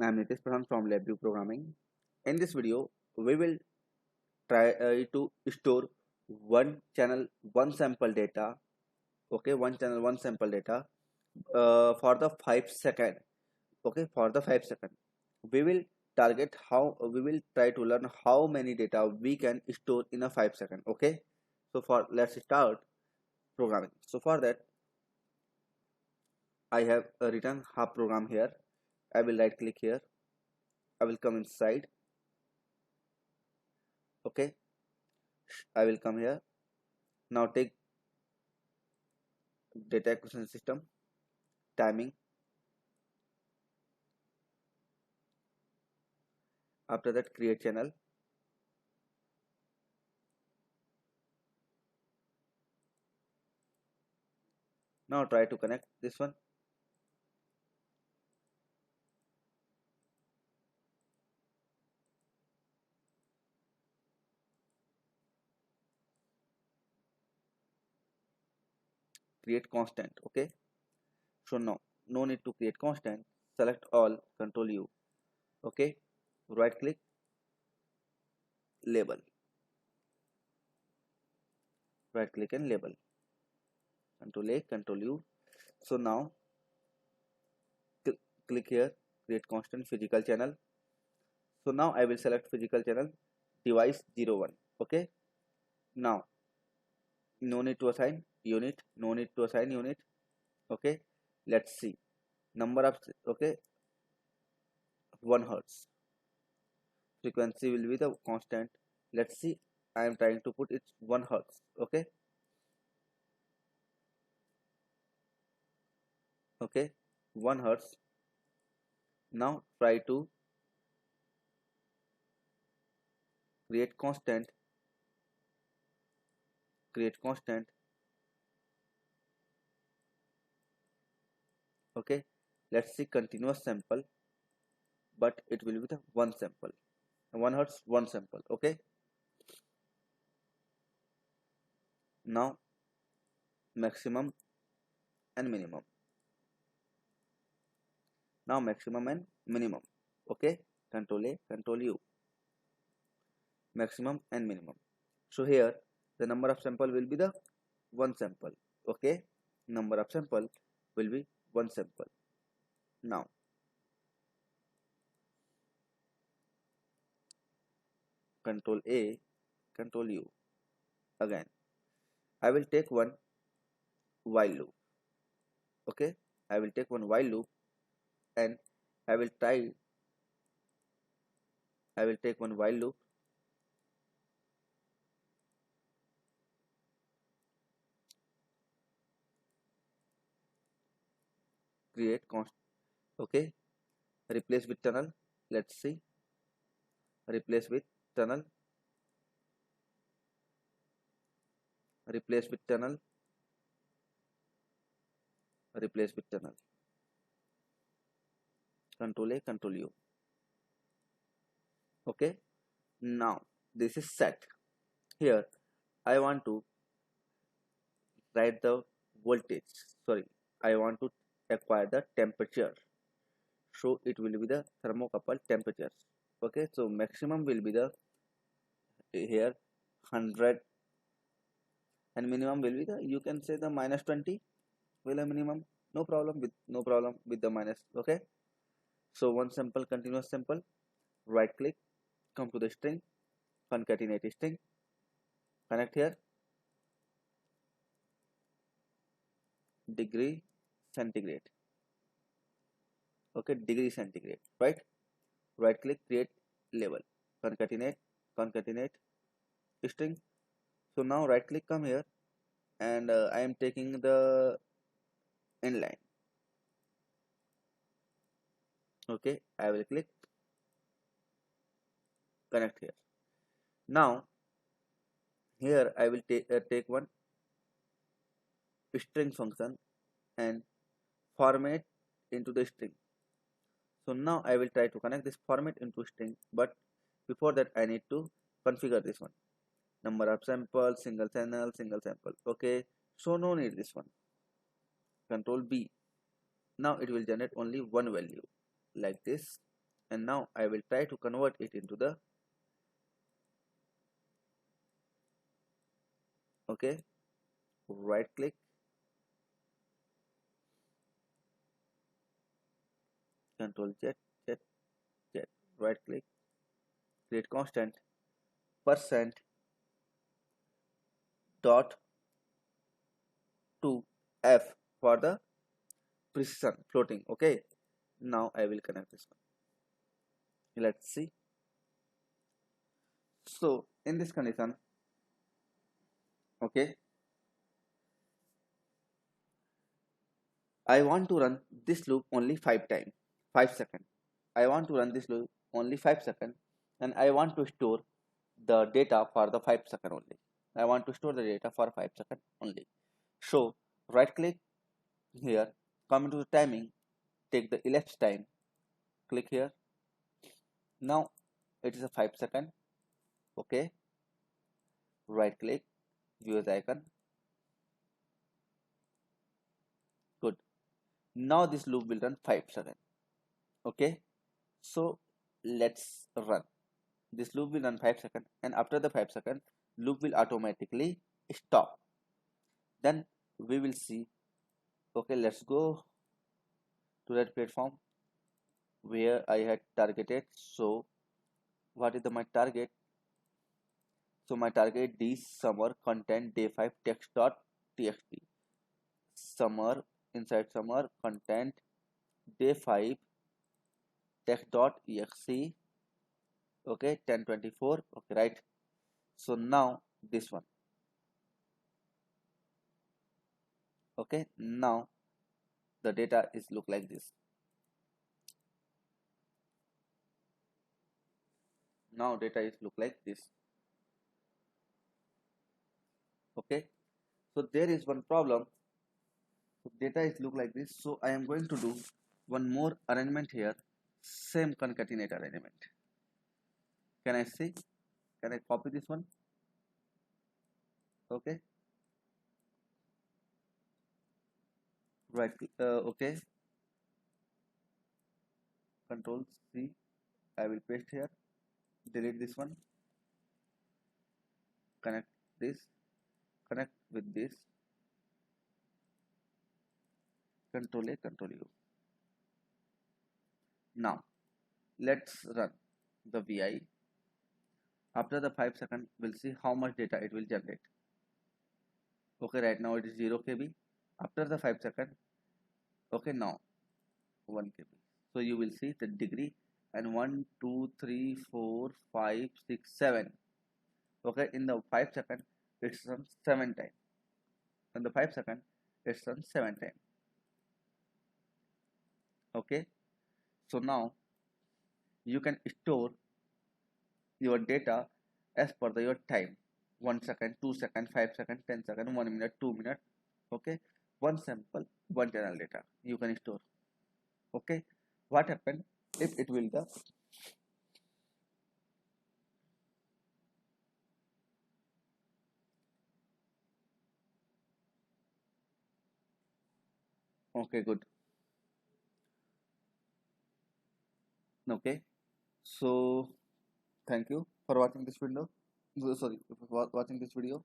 I am Nitish Pradhan from LabVIEW Programming. In this video, we will try to store one channel, one sample data. Okay, one channel, one sample data for the 5 second. Okay, for the 5 second, we will target how we will try to learn how many data we can store in a 5 second. Okay, so for let's start programming. So for that, I have written half program here. I will right click here. I will come inside. Okay, I will come here. Now take data acquisition system, timing. After that, create channel. Now try to connect this one. Create constant. Okay, so now no need to create constant. Select all, control U. Okay, right click, label. Right click and label. Control A, control U. So now click here, create constant physical channel. So now I will select physical channel, device 01. Okay, now no need to assign unit, no need to assign unit. Okay, let's see number of, okay, 1 hertz. Frequency will be the constant. Let's see, I am trying to put it 1 hertz. Okay, okay, 1 hertz. Now try to create constant, create constant. Okay, let's see continuous sample, but it will be the one sample, 1 hertz, one sample. Okay, now maximum and minimum. Now maximum and minimum. Okay, control A, control U. Maximum and minimum. So here the number of sample will be the one sample. Okay, number of sample will be one sample. Now control A, control U. Again I will take one while loop. Okay, I will take one while loop and I will take one while loop. Create const. Okay, replace with tunnel. Let's see, replace with tunnel, replace with tunnel, replace with tunnel. Control A, control U. Okay, now this is set. Here I want to write the voltage. Sorry, I want to acquire the temperature. So it will be the thermocouple temperatures. Okay, so maximum will be the here 100 and minimum will be the, you can say, the -20 will a minimum. No problem with the minus. Okay, so one sample, continuous sample. Right click, come to the string, concatenate string, connect here, degree centigrade. Okay, degree centigrade. Right click, create label, concatenate, concatenate string. So now right click, come here, and I am taking the inline. Okay, I will click connect here. Now here I will take one string function and format into the string. So now I will try to connect this format into string, but before that I need to configure this one. Number of samples, single channel, single sample. Okay, so no need this one. Control B. Now it will generate only one value like this. and now I will try to convert it into the, okay, right click, control Z, Z, Z, right click, create constant, percent dot to F for the precision floating. Okay, now I will connect this one. Let's see. So in this condition, okay, I want to run this loop only 5 times, 5 seconds. I want to run this loop only 5 seconds, and I want to store the data for the 5 second only. I want to store the data for 5 seconds only. So right click here, come into the timing, take the elapsed time, click here. Now it is a 5 second. Okay, right click, view as icon. Good. Now this loop will run 5 seconds. Okay, so let's run. This loop will run 5 seconds, and after the 5 seconds, loop will automatically stop. Then we will see. Okay, let's go to that platform where I had targeted. So what is my target? So my target D summer content day 5 text.txt. Summer, inside summer content day 5 text.exe. Okay, 1024. Okay, right. So now this one. Okay, now the data is look like this. Now data is look like this. Okay, so there is one problem. So data is look like this. So I am going to do one more arrangement here. Same concatenate arrangement. Can I see? Can I copy this one? Okay, right. Okay, control C. I will paste here. Delete this one. Connect this. Connect with this. Control A, control U. Now let's run the VI. After the 5 seconds, we'll see how much data it will generate. Okay, right now it is 0 KB. After the 5 seconds, okay, now 1 KB. So you will see the degree, and 1, 2, 3, 4, 5, 6, 7. Okay, in the 5 seconds, it's run 7 times. In the 5 seconds, it's run 7 times. Okay, so now you can store your data as per your time. 1 second, 2 seconds, 5 seconds, 10 seconds, 1 minute, 2 minutes. Okay, one sample, one channel data you can store. Okay, what happened if it will the, okay, good. Okay, so thank you for watching this video. Sorry, for watching this video.